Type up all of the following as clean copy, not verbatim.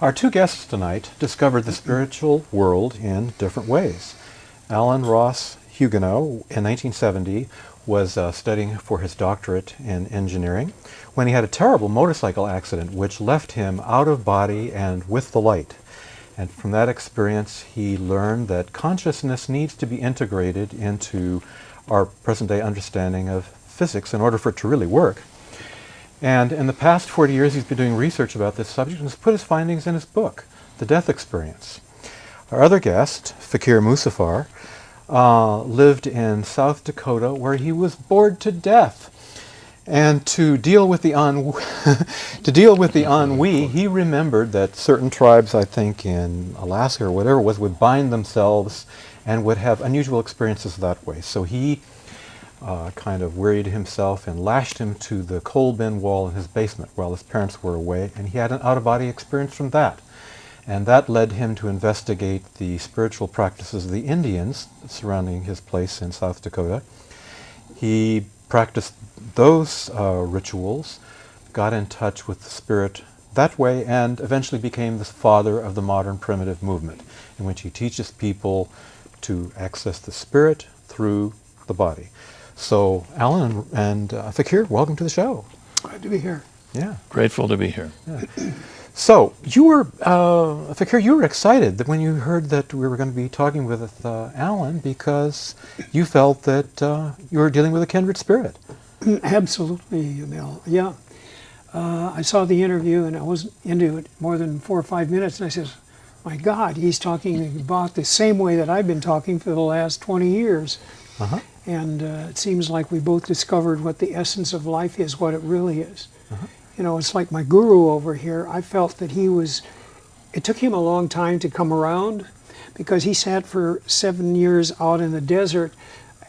Our two guests tonight discovered the spiritual world in different ways. Alan Ross Hugenot, in 1970, was studying for his doctorate in engineering when he had a terrible motorcycle accident which left him out of body and with the light. And from that experience, he learned that consciousness needs to be integrated into our present-day understanding of physics in order for it to really work. And in the past 40 years, he's been doing research about this subject and has put his findings in his book, The Death Experience. Our other guest, Fakir Musafar, lived in South Dakota where he was bored to death. And to deal with the ennui, he remembered that certain tribes, I think in Alaska or whatever it was, would bind themselves and would have unusual experiences that way. So he kind of wearied himself and lashed him to the coal bin wall in his basement while his parents were away, and he had an out-of-body experience from that. And that led him to investigate the spiritual practices of the Indians surrounding his place in South Dakota. He practiced those rituals, got in touch with the spirit that way, and eventually became the father of the modern primitive movement, in which he teaches people to access the spirit through the body. So, Alan and Fakir, welcome to the show. Glad to be here. Yeah. Grateful to be here. Yeah. So, you were, Fakir, you were excited that when you heard that we were going to be talking with Alan because you felt that you were dealing with a kindred spirit. Absolutely, Mel. Yeah. I saw the interview and I wasn't into it more than 4 or 5 minutes, and I said, my God, he's talking about the same way that I've been talking for the last 20 years. Uh-huh. And it seems like we both discovered what the essence of life is, what it really is. Uh-huh. You know, it's like my guru over here. I felt that it took him a long time to come around because he sat for 7 years out in the desert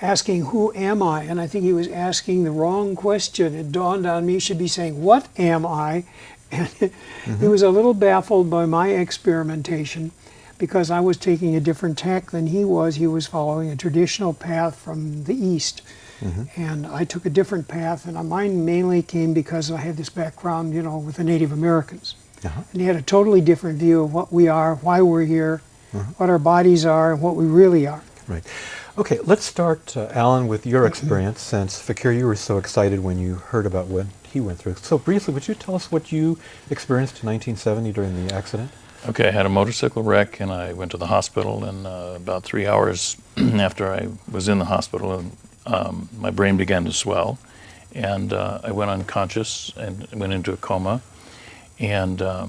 asking, who am I? And I think he was asking the wrong question. It dawned on me, he should be saying, what am I? And he was a little baffled by my experimentation because I was taking a different tack than he was. He was following a traditional path from the East. And I took a different path, and mine mainly came because I had this background, you know, with the Native Americans. And he had a totally different view of what we are, why we're here, what our bodies are, and what we really are. Right. Okay, let's start, Alan, with your experience, since, Fakir, you were so excited when you heard about what he went through. So briefly, would you tell us what you experienced in 1970 during the accident? Okay, I had a motorcycle wreck and I went to the hospital, and about 3 hours after I was in the hospital, my brain began to swell, and I went unconscious and went into a coma, and I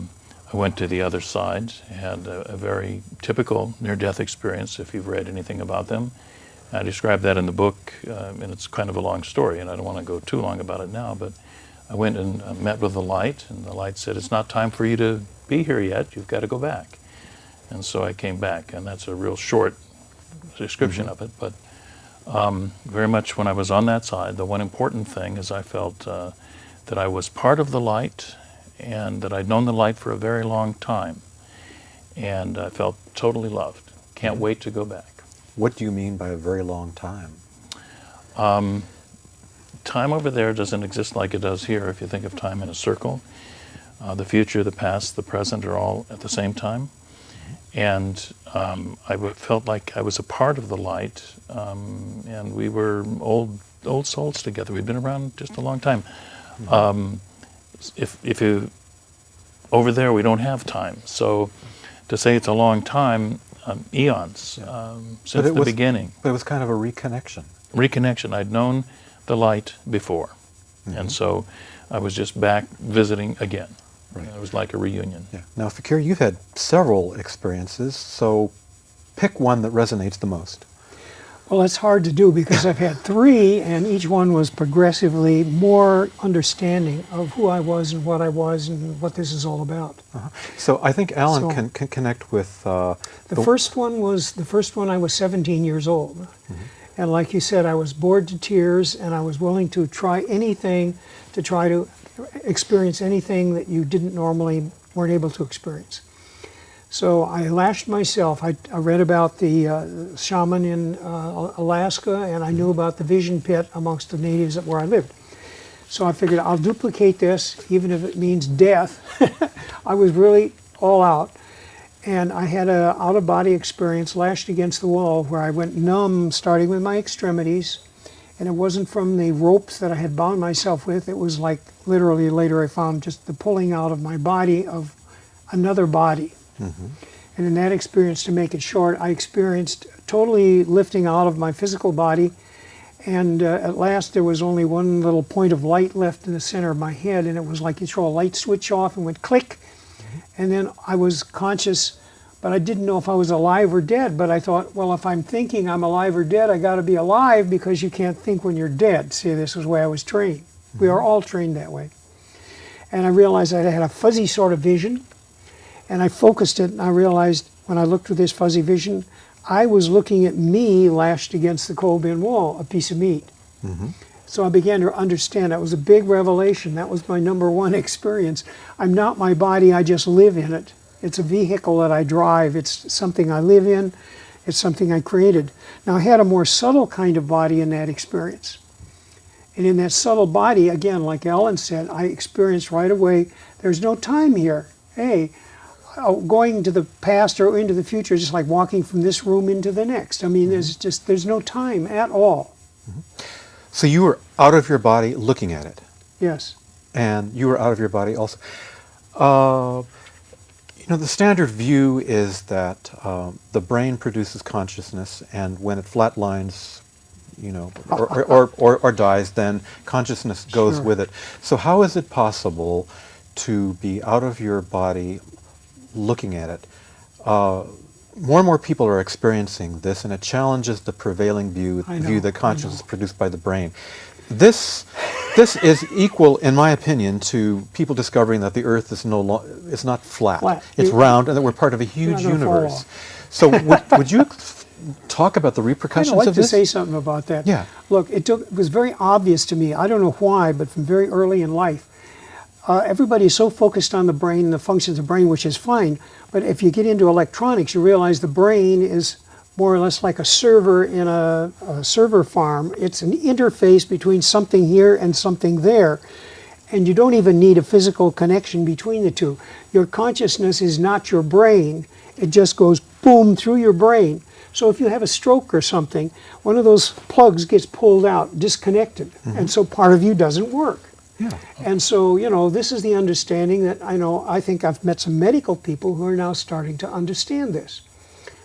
went to the other side, had a very typical near-death experience if you've read anything about them. I describe that in the book, and it's kind of a long story, and I don't want to go too long about it now, but I went and met with the light, and the light said, it's not time for you to be here yet, you've got to go back. And so I came back, and that's a real short description of it, but very much when I was on that side, the one important thing is I felt that I was part of the light, and that I'd known the light for a very long time, and I felt totally loved. Can't wait to go back. What do you mean by a very long time? Time over there doesn't exist like it does here if you think of time in a circle. The future, the past, the present are all at the same time. And I felt like I was a part of the light, and we were old souls together. We'd been around just a long time. If you, over there we don't have time. So to say it's a long time, eons, since the beginning. But it was kind of a reconnection. Reconnection. I'd known the light before, and so I was just back visiting again. Right. It was like a reunion. Yeah. Now, Fakir, you've had several experiences, so pick one that resonates the most. Well, it's hard to do because I've had 3, and each one was progressively more understanding of who I was and what this is all about. So I think Alan can connect with... the first one I was 17 years old. And like you said, I was bored to tears, and I was willing to try anything to try to experience anything that you weren't able to experience. So I lashed myself. I read about the shaman in Alaska, and I knew about the vision pit amongst the natives where I lived. So I figured I'll duplicate this, even if it means death. I was really all out. And I had a out-of-body experience, lashed against the wall, where I went numb, starting with my extremities. And it wasn't from the ropes that I had bound myself with. It was like, literally, later I found just the pulling out of my body of another body. Mm-hmm. And in that experience, to make it short, I experienced totally lifting out of my physical body. And at last, there was only one little point of light left in the center of my head. And it was like you throw a light switch off and went click. And then I was conscious, but I didn't know if I was alive or dead. But I thought, well, if I'm thinking I'm alive or dead, I got to be alive, because you can't think when you're dead. See, this is the way I was trained. We are all trained that way. And I realized I had a fuzzy sort of vision, and I focused it, and I realized when I looked with this fuzzy vision, I was looking at me lashed against the coal bin wall, a piece of meat. Mm-hmm. So I began to understand. That was a big revelation. That was my number one experience. I'm not my body, I just live in it. It's a vehicle that I drive. It's something I live in. It's something I created. Now, I had a more subtle kind of body in that experience. And in that subtle body, again, like Ellen said, I experienced right away, there's no time here. Hey, going to the past or into the future is just like walking from this room into the next. I mean, there's no time at all. Mm-hmm. So you were out of your body looking at it. Yes. And you were out of your body also. The standard view is that the brain produces consciousness, and when it flatlines, or dies, then consciousness goes Sure. with it. So how is it possible to be out of your body looking at it? More and more people are experiencing this, and it challenges the prevailing view that consciousness is produced by the brain. This is equal, in my opinion, to people discovering that the Earth is it's not flat. It's round, and that we're part of a huge universe. So would you talk about the repercussions I'd like of this? to say something about that. Yeah. Look, it was very obvious to me. I don't know why, but from very early in life, everybody is so focused on the brain and the functions of the brain, which is fine. But if you get into electronics, you realize the brain is more or less like a server in a server farm. It's an interface between something here and something there. And you don't even need a physical connection between the two. Your consciousness is not your brain. It just goes boom through your brain. So if you have a stroke or something, one of those plugs gets pulled out, disconnected. Mm-hmm. And so part of you doesn't work. Yeah. And so, this is the understanding that I think I've met some medical people who are now starting to understand this.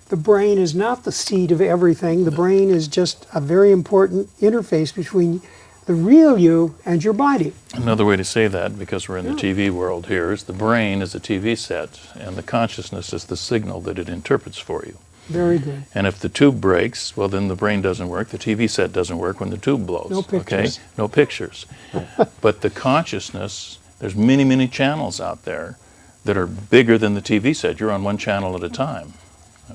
The brain is not the seat of everything. The brain is just a very important interface between the real you and your body. Another way to say that, because we're in the TV world here, is the brain is a TV set, and the consciousness is the signal that it interprets for you. Very good. And if the tube breaks, well, then the brain doesn't work. The TV set doesn't work when the tube blows. No pictures. Okay? No pictures. But the consciousness, there's many, many channels out there that are bigger than the TV set. You're on one channel at a time.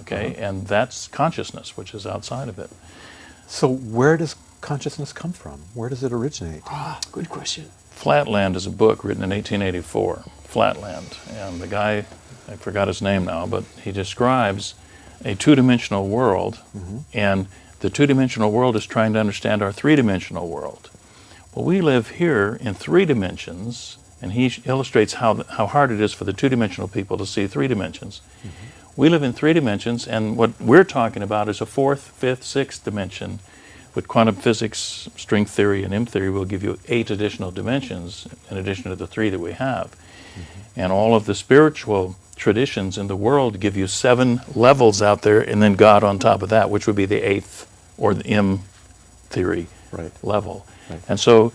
Okay? And that's consciousness, which is outside of it. So where does consciousness come from? Where does it originate? Good question. Flatland is a book written in 1884, Flatland. And the guy, I forgot his name now, but he describes a two-dimensional world, and the two-dimensional world is trying to understand our three-dimensional world. Well, we live here in 3 dimensions, and he illustrates how hard it is for the two-dimensional people to see 3 dimensions. We live in 3 dimensions, and what we're talking about is a 4th, 5th, 6th dimension. With quantum physics, string theory, and M theory will give you 8 additional dimensions in addition to the 3 that we have. And all of the spiritual traditions in the world give you 7 levels out there, and then God on top of that, which would be the 8th or the M theory level. Right. And so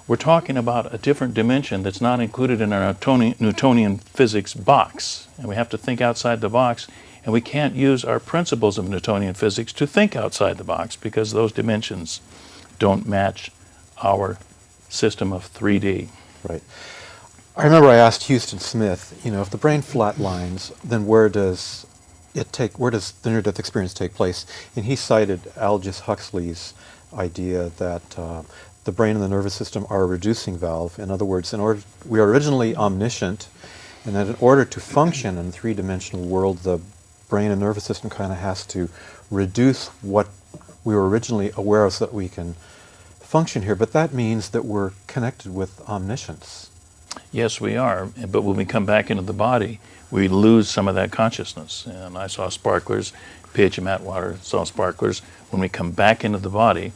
we're talking about a different dimension that's not included in our Newtonian physics box. And we have to think outside the box, and we can't use our principles of Newtonian physics to think outside the box because those dimensions don't match our system of 3D. Right. I remember I asked Houston Smith, if the brain flatlines, then where does the near-death experience take place? And he cited Aldous Huxley's idea that the brain and the nervous system are a reducing valve. In other words, we are originally omniscient, and that in order to function in a 3-dimensional world, the brain and nervous system kind of has to reduce what we were originally aware of so that we can function here. But that means that we're connected with omniscience. Yes, we are, but when we come back into the body, we lose some of that consciousness. And I saw sparklers, pH of mat water, saw sparklers. When we come back into the body,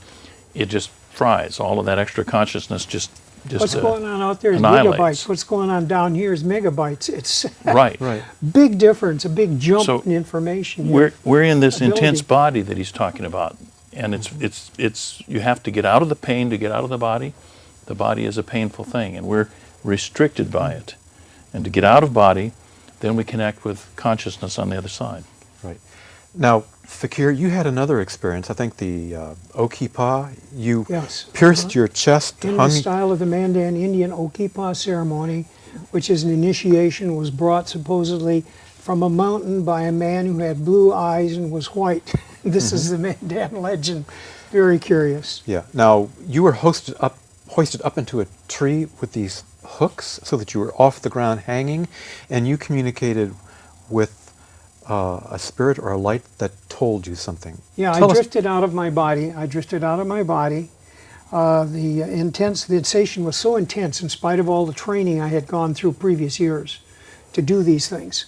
it just fries. All of that extra consciousness just What's going on out there is annihilates. gigabytes. What's going on down here is megabytes. It's Right. Right. big difference, a big jump So in information. here. We're in this Ability. intense body that he's talking about, and it's you have to get out of the pain to get out of the body. The body is a painful thing, and we're restricted by it. And to get out of body, then we connect with consciousness on the other side. Right. Now, Fakir, you had another experience. I think the Okipa, you Yes. pierced your chest, in hung. the style of the Mandan Indian Okipa ceremony, which is an initiation, was brought supposedly from a mountain by a man who had blue eyes and was white. This is the Mandan legend. Very curious. Yeah. Now, you were hoisted up into a tree with these hooks so that you were off the ground hanging, and you communicated with a spirit or a light that told you something. Yeah, Tell I us- drifted out of my body. The sensation was so intense in spite of all the training I had gone through previous years to do these things.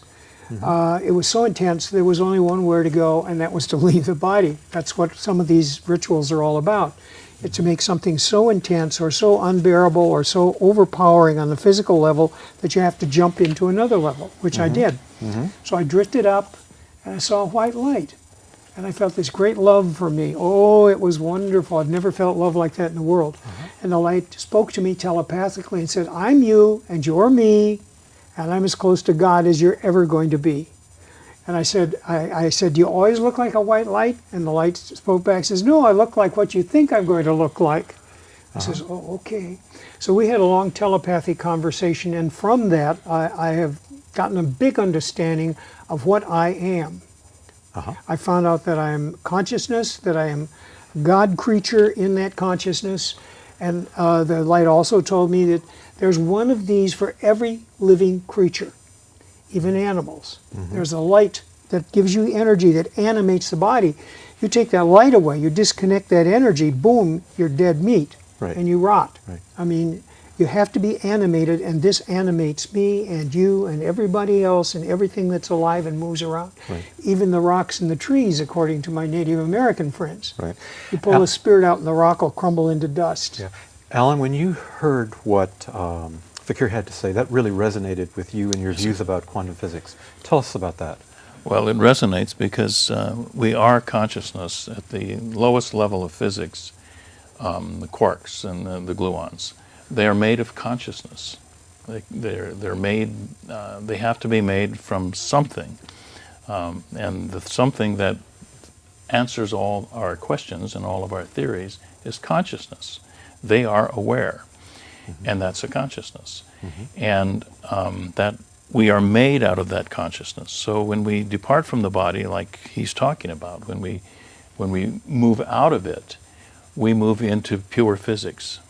It was so intense, there was only one where to go, and that was to leave the body. That's what some of these rituals are all about. It's to make something so intense or so unbearable or so overpowering on the physical level that you have to jump into another level, which I did. So I drifted up, and I saw a white light. And I felt this great love for me. Oh, it was wonderful. I've never felt love like that in the world. And the light spoke to me telepathically and said, I'm you, and you're me, and I'm as close to God as you're ever going to be. And I said, do you always look like a white light? And the light spoke back and says, no, I look like what you think I'm going to look like. I says, oh, okay. So we had a long telepathic conversation, and from that, I have gotten a big understanding of what I am. I found out that I am consciousness, that I am a God creature in that consciousness, and the light also told me that there's one of these for every living creature, even animals. There's a light that gives you energy, that animates the body. You take that light away, you disconnect that energy, boom, you're dead meat, Right. and you rot. Right. I mean, you have to be animated, and this animates me and you and everybody else and everything that's alive and moves around. Right. Even the rocks and the trees, according to my Native American friends. Right. You pull a spirit out and the rock will crumble into dust. Yeah. Alan, when you heard what Fakir had to say, that really resonated with you and your views about quantum physics. Tell us about that. Well, it resonates because we are consciousness at the lowest level of physics, the quarks and the gluons. They are made of consciousness. They're made. They have to be made from something, and the something that answers all our questions and all of our theories is consciousness. They are aware, and that's a consciousness, and that we are made out of that consciousness. So when we depart from the body, like he's talking about, when we move out of it, we move into pure physics.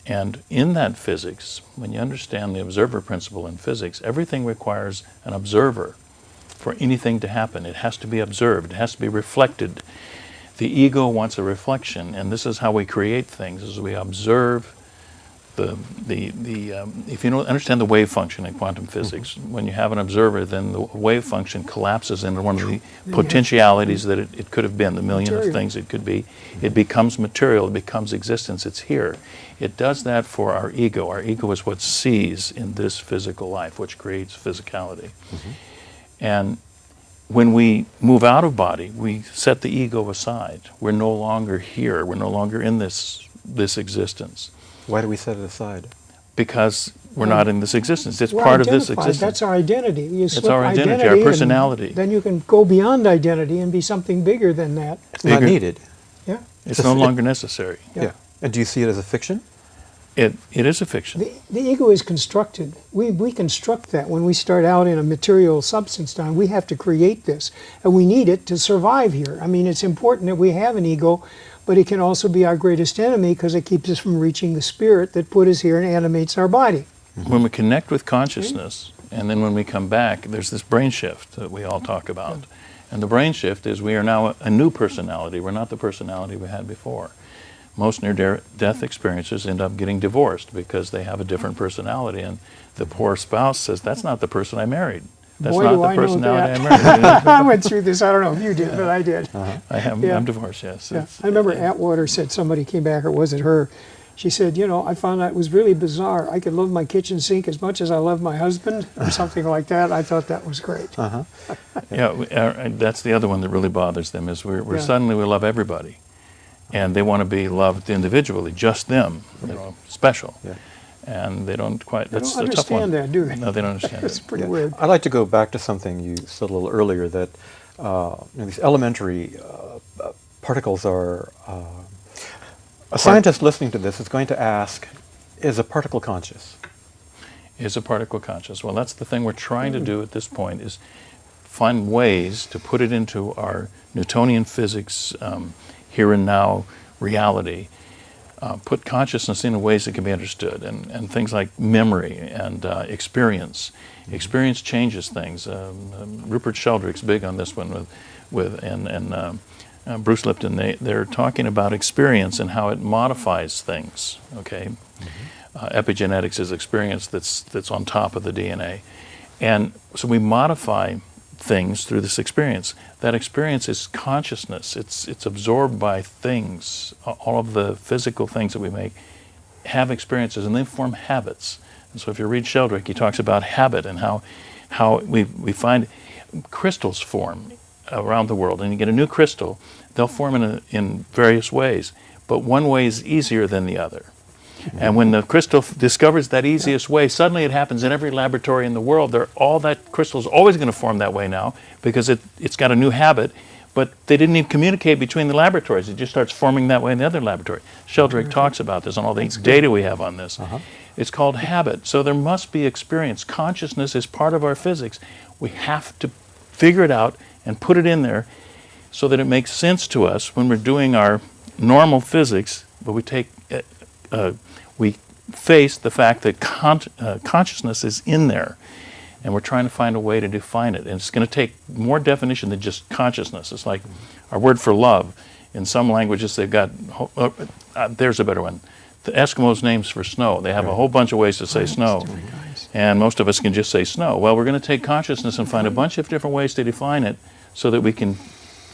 And in that physics, when you understand the observer principle in physics, everything requires an observer for anything to happen. It has to be observed. It has to be reflected. The ego wants a reflection, and this is how we create things, is we observe if you don't understand the wave function in quantum physics, when you have an observer, then the wave function collapses into one of the potentialities that it could have been, the million of things it could be. It becomes material, it becomes existence, it's here. It does that for our ego. Our ego is what sees in this physical life, which creates physicality. And when we move out of body, we set the ego aside. We're no longer here. We're no longer in this existence. Why do we set it aside? Because we're not in this existence. It's We're part of this identified. existence. That's our identity. You slip our identity, our and personality. then you can go beyond identity and be something bigger than that. It's not Bigger. needed. Yeah. It's no longer necessary. Yeah. And do you see it as a fiction? It is a fiction. The ego is constructed. We construct that when we start out in a material substance time. We have to create this, and we need it to survive here. I mean, it's important that we have an ego, but it can also be our greatest enemy because it keeps us from reaching the spirit that put us here and animates our body. When we connect with consciousness, and then when we come back, there's this brain shift that we all talk about. And the brain shift is we are now a new personality. We're not the personality we had before. Most near-death experiences end up getting divorced because they have a different personality, and the poor spouse says, that's not the person I married. That's Boy, not do the I know personality that. I married. I went through this. I don't know if you did, but I did. Yeah. I'm divorced, yes. Yeah. I remember Atwater said, somebody came back, or was it her? She said, you know, I found out it was really bizarre. I could love my kitchen sink as much as I love my husband, or something like that. I thought that was great. Yeah, that's the other one that really bothers them, is we're Yeah. suddenly we love everybody. And they want to be loved individually, just them, you know, special. Yeah. And they don't quite, They that's don't a tough one. understand that, do they? No, they don't understand It's it. pretty weird. I'd like to go back to something you said a little earlier, that you know, these elementary particles are... a scientist listening to this is going to ask, is a particle conscious? Is a particle conscious? Well, that's the thing we're trying to do at this point, is find ways to put it into our Newtonian physics, here and now reality, put consciousness in ways that can be understood, and things like memory and experience. Experience changes things. Rupert Sheldrake's big on this one with Bruce Lipton. They're talking about experience and how it modifies things. Okay, epigenetics is experience that's on top of the DNA, and so we modify things through this experience. That experience is consciousness. It's absorbed by things. All of the physical things that we make have experiences, and they form habits. And so if you read Sheldrake, he talks about habit and how we find crystals form around the world, and you get a new crystal, they'll form in various ways, but one way is easier than the other. And when the crystal discovers that easiest way, suddenly it happens in every laboratory in the world. All that crystal is always going to form that way now, because it's got a new habit, but they didn't even communicate between the laboratories. It just starts forming that way in the other laboratory. Sheldrake talks about this and all the data we have on this. It's called habit. So there must be experience. Consciousness is part of our physics. We have to figure it out and put it in there so that it makes sense to us when we're doing our normal physics, but we face the fact that consciousness is in there, and we're trying to find a way to define it. And it's going to take more definition than just consciousness. It's like our word for love. In some languages, they've got, there's a better one, the Eskimos' names for snow. They have a whole bunch of ways to say snow, and most of us can just say snow. Well, we're going to take consciousness and find a bunch of different ways to define it so that we can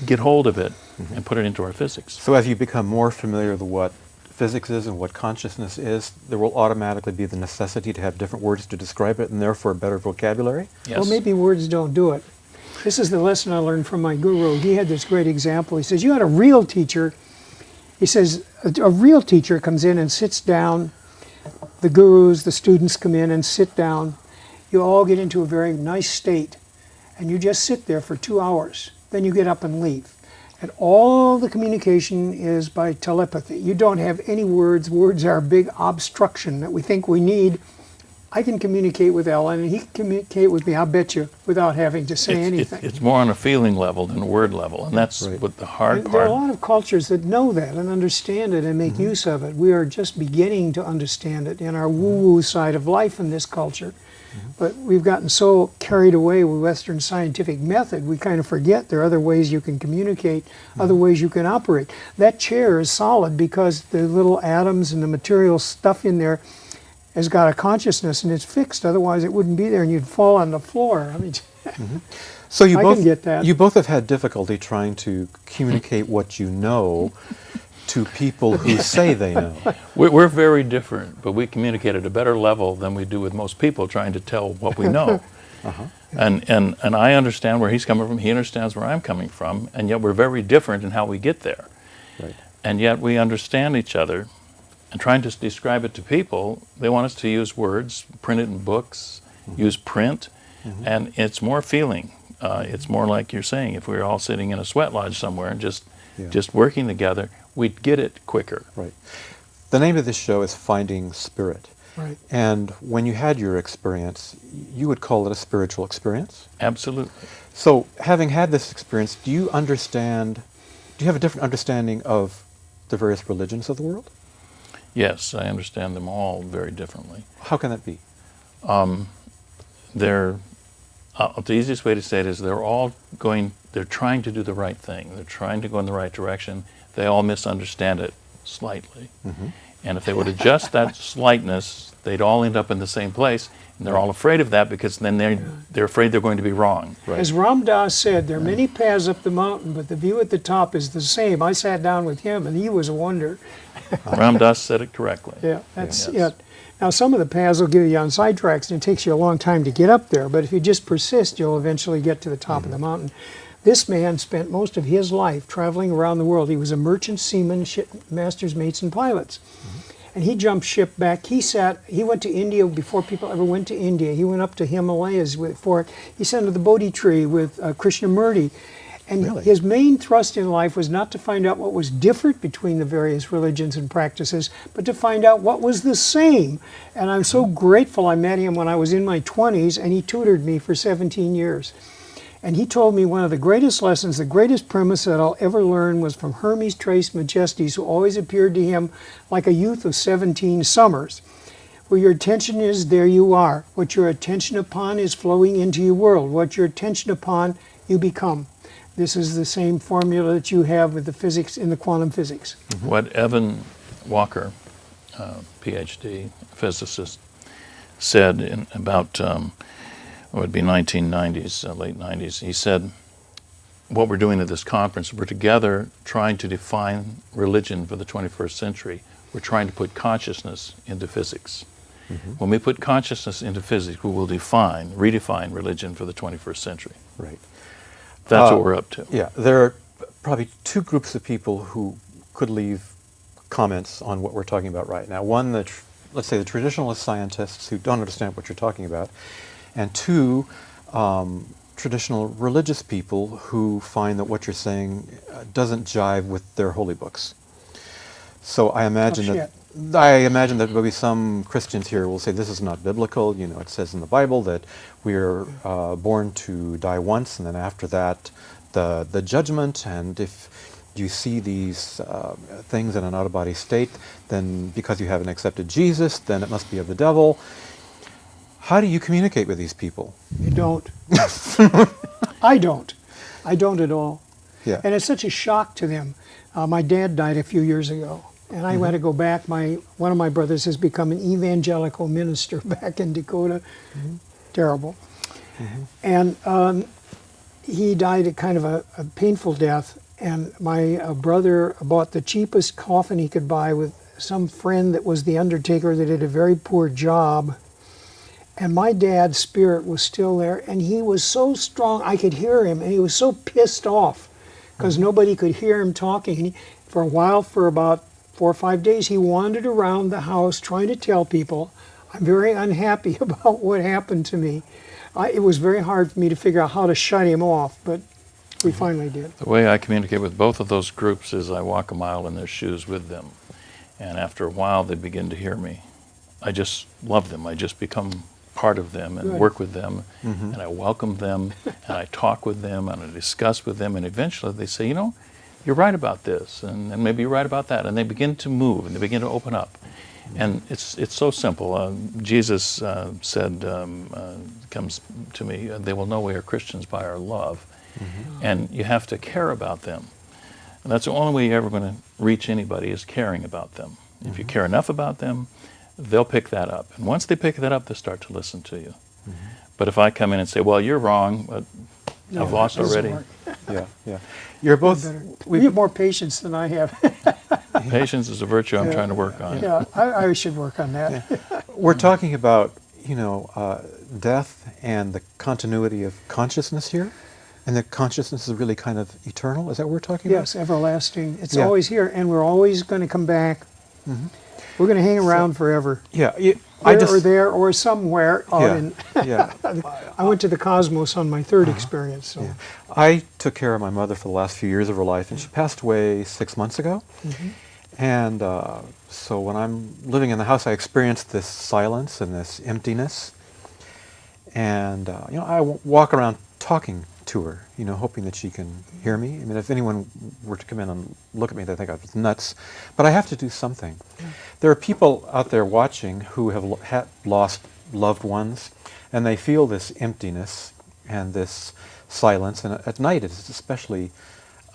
get hold of it and put it into our physics. So as you become more familiar with what physics is and what consciousness is, there will automatically be the necessity to have different words to describe it, and therefore a better vocabulary? Yes. Well, maybe words don't do it. This is the lesson I learned from my guru. He had this great example. He says, you had a real teacher. He says, a real teacher comes in and sits down. The gurus, the students come in and sit down. You all get into a very nice state, and you just sit there for 2 hours. Then you get up and leave. And all the communication is by telepathy. You don't have any words. Words are a big obstruction that we think we need. I can communicate with Ellen, and he can communicate with me, I bet you, without having to say anything. It's more on a feeling level than a word level, and that's what the hard There are part. a lot of cultures that know that and understand it and make use of it. We are just beginning to understand it in our woo-woo side of life in this culture. But we've gotten so carried away with Western scientific method, we kind of forget there are other ways you can communicate, other ways you can operate. That chair is solid because the little atoms and the material stuff in there has got a consciousness and it's fixed. Otherwise, it wouldn't be there and you'd fall on the floor. I mean, So you I both can get that. You both have had difficulty trying to communicate what you know to people who say they know. We're very different, but we communicate at a better level than we do with most people trying to tell what we know. And I understand where he's coming from, he understands where I'm coming from, and yet we're very different in how we get there. Right. And yet we understand each other, and trying to describe it to people, they want us to use words, print it in books, use print, and it's more feeling. It's more like you're saying, if we were all sitting in a sweat lodge somewhere and just working together, we'd get it quicker. Right. The name of this show is Finding Spirit. right. And when you had your experience, you would call it a spiritual experience? Absolutely. So, having had this experience, do you have a different understanding of the various religions of the world? Yes, I understand them all very differently. How can that be? The easiest way to say it is they're trying to do the right thing. They're trying to go in the right direction. They all misunderstand it slightly. And if they would adjust that slightness, they'd all end up in the same place. And they're all afraid of that because then they're afraid they're going to be wrong. Right. As Ram Dass said, there are many paths up the mountain, but the view at the top is the same. I sat down with him, and he was a wonder. Ram Dass said it correctly. Yeah, that's Yes. it. Now, some of the paths will give you on sidetracks, and it takes you a long time to get up there, but if you just persist, you'll eventually get to the top of the mountain. This man spent most of his life traveling around the world. He was a merchant seaman, masters, mates, and pilots. And he jumped ship back. He went to India before people ever went to India. He went up to Himalayas he sat under the Bodhi tree with Krishnamurti. And Really? his main thrust in life was not to find out what was different between the various religions and practices, but to find out what was the same. And I'm so grateful I met him when I was in my 20s, and he tutored me for 17 years. And he told me one of the greatest lessons, the greatest premise that I'll ever learn was from Hermes Trismegistus, who always appeared to him like a youth of 17 summers. Where your attention is, there you are. What your attention upon is flowing into your world. What your attention upon, you become. This is the same formula that you have with the physics in the quantum physics. What Evan Walker, PhD physicist, said about it would be 1990s, late 90s. He said, what we're doing at this conference, we're together trying to define religion for the 21st century. We're trying to put consciousness into physics. When we put consciousness into physics, we will redefine religion for the 21st century. Right. That's what we're up to. Yeah, there are probably two groups of people who could leave comments on what we're talking about right now. One, let's say the traditionalist scientists who don't understand what you're talking about, and two, traditional religious people who find that what you're saying doesn't jive with their holy books. So I imagine that maybe some Christians here will say this is not biblical. You know, it says in the Bible that we're born to die once, and then after that, the judgment. And if you see these things in an out-of-body state, then because you haven't accepted Jesus, then it must be of the devil. How do you communicate with these people? You don't. I don't. I don't at all. Yeah. And it's such a shock to them. My dad died a few years ago, and I had to go back. One of my brothers has become an evangelical minister back in Dakota. Terrible. And he died a kind of a painful death, and my brother bought the cheapest coffin he could buy with some friend that was the undertaker that did a very poor job. And my dad's spirit was still there, and he was so strong, I could hear him, and he was so pissed off because nobody could hear him talking. And for a while, for about 4 or 5 days, he wandered around the house trying to tell people, I'm very unhappy about what happened to me. It was very hard for me to figure out how to shut him off, but we finally did. The way I communicate with both of those groups is I walk a mile in their shoes with them. And after a while, they begin to hear me. I just love them. I just become part of them and work with them, and I welcome them, and I talk with them, and I discuss with them, and eventually they say, you know, you're right about this, and maybe you're right about that, and they begin to move, and they begin to open up. And it's so simple. Jesus said, comes to me, they will know we are Christians by our love, and you have to care about them. And that's the only way you're ever going to reach anybody is caring about them. If you care enough about them, they'll pick that up. And once they pick that up, they start to listen to you. But if I come in and say, well, you're wrong, but I've lost already. Yeah. You're both... You have more patience than I have. Patience is a virtue I'm trying to work on. Yeah, I should work on that. We're talking about, death and the continuity of consciousness here. And the consciousness is really kind of eternal. Is that what we're talking about? Yes, everlasting. It's always here, and we're always going to come back. We're going to hang around forever. Yeah. There or somewhere. Yeah. I went to the cosmos on my third experience. So. Yeah. I took care of my mother for the last few years of her life, and she passed away 6 months ago. And so when I'm living in the house, I experience this silence and this emptiness. And, I walk around talking to her, hoping that she can hear me. I mean, if anyone were to come in and look at me, they'd think I was nuts. But I have to do something. There are people out there watching who have lost loved ones, and they feel this emptiness and this silence. And at night, it's especially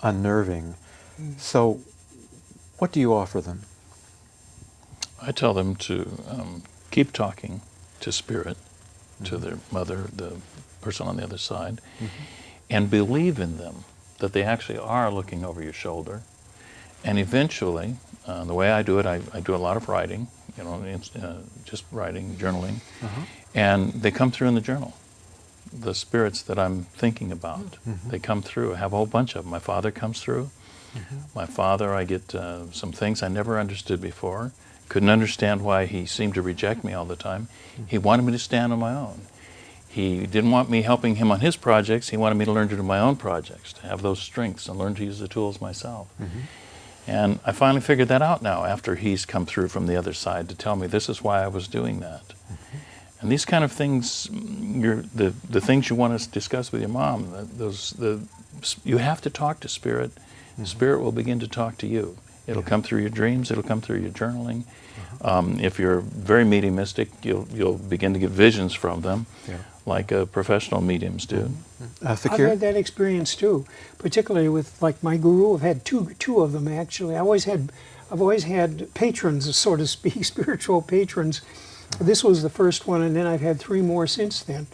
unnerving. So what do you offer them? I tell them to keep talking to spirit, to their mother, the person on the other side, and believe in them, that they actually are looking over your shoulder. And eventually, the way I do it, I do a lot of writing, you know, just writing, journaling, and they come through in the journal. The spirits that I'm thinking about, they come through. I have a whole bunch of them. My father comes through. My father, I get some things I never understood before. Couldn't understand why he seemed to reject me all the time. He wanted me to stand on my own. He didn't want me helping him on his projects. He wanted me to learn to do my own projects, to have those strengths and learn to use the tools myself. And I finally figured that out now after he's come through from the other side to tell me this is why I was doing that. And these kind of things, the things you want to discuss with your mom, you have to talk to Spirit. Spirit will begin to talk to you. It'll come through your dreams. It'll come through your journaling. If you're very mediumistic, you'll begin to get visions from them, like professional mediums do. I've had that experience too, particularly with like my guru. I've had two of them actually. I've always had patrons, so to speak, spiritual patrons. This was the first one, and then I've had 3 more since then.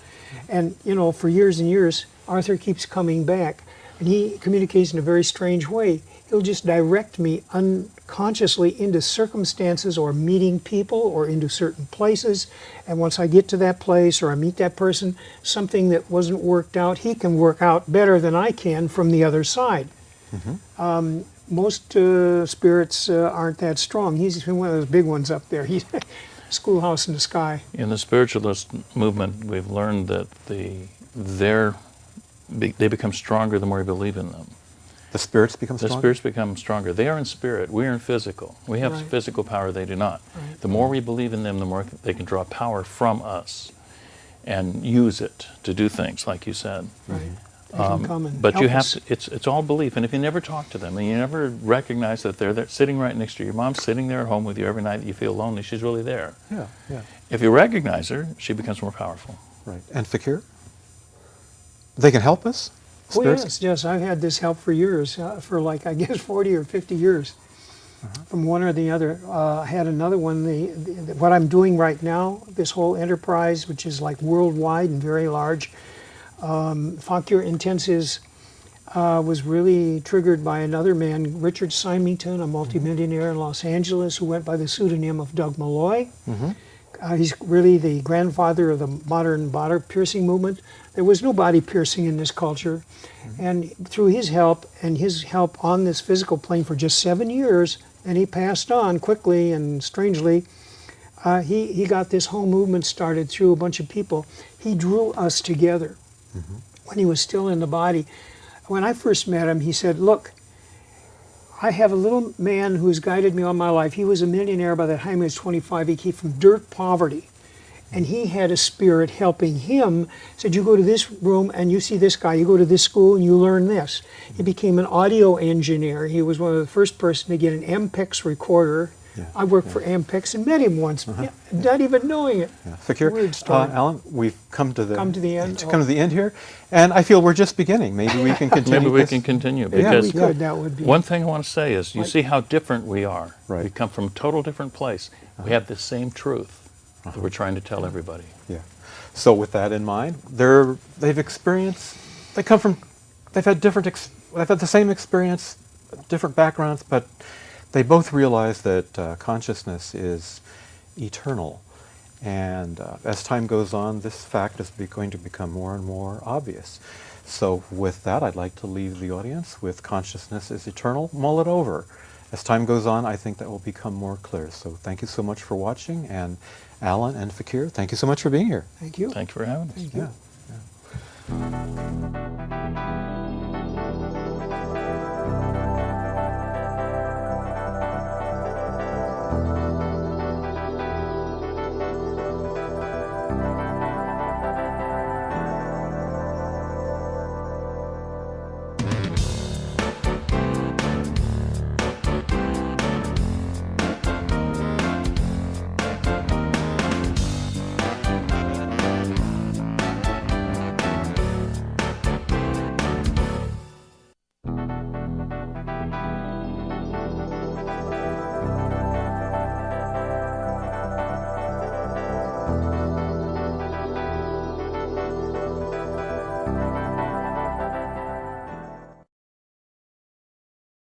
And you know, for years and years, Arthur keeps coming back, and he communicates in a very strange way. He'll just direct me unconsciously into circumstances or meeting people or into certain places. And once I get to that place or I meet that person, something that wasn't worked out, he can work out better than I can from the other side. Most spirits aren't that strong. He's one of those big ones up there. He's schoolhouse in the sky. In the spiritualist movement, we've learned that they become stronger the more you believe in them. The spirits become stronger? The spirits become stronger. They are in spirit. We are in physical. We have physical power. They do not. The more we believe in them, the more they can draw power from us and use it to do things, like you said. But you have to, it's all belief. And if you never talk to them and you never recognize that they're there, sitting right next to you, your mom's sitting there at home with you every night that you feel lonely, she's really there. If you recognize her, she becomes more powerful. And Fakir? They can help us? Spirits? Oh yes, I've had this help for years, for like I guess 40 or 50 years, from one or the other. I had another one. What I'm doing right now, this whole enterprise, which is like worldwide and very large, Fakir Intensives was really triggered by another man, Richard Symington, a multimillionaire in Los Angeles, who went by the pseudonym of Doug Malloy. He's really the grandfather of the modern body piercing movement. There was no body piercing in this culture. And through his help and his help on this physical plane for just 7 years, and he passed on quickly and strangely, he got this whole movement started through a bunch of people. He drew us together when he was still in the body. When I first met him, he said, look, I have a little man who has guided me all my life. He was a millionaire by the time he was 25. He came from dirt poverty. And he had a spirit helping him. Said, you go to this room and you see this guy. You go to this school and you learn this. He became an audio engineer. He was one of the first person to get an Ampex recorder. I worked for Ampex and met him once, not even knowing it. Fakir, Weird story. Alan, we've come to the end. Come to the end here, and I feel we're just beginning. Maybe we can continue. Maybe we can continue, because we could. That would be one thing I want to say is, you see how different we are. We come from a total different place. We have the same truth that we're trying to tell everybody. So with that in mind, they've had the same experience, different backgrounds, but they both realize that consciousness is eternal. And as time goes on, this fact is going to become more and more obvious. So with that, I'd like to leave the audience with consciousness is eternal. Mull it over. As time goes on, I think that will become more clear. So thank you so much for watching. And Alan and Fakir, thank you so much for being here. Thank you. Thank you for having us. Thank you.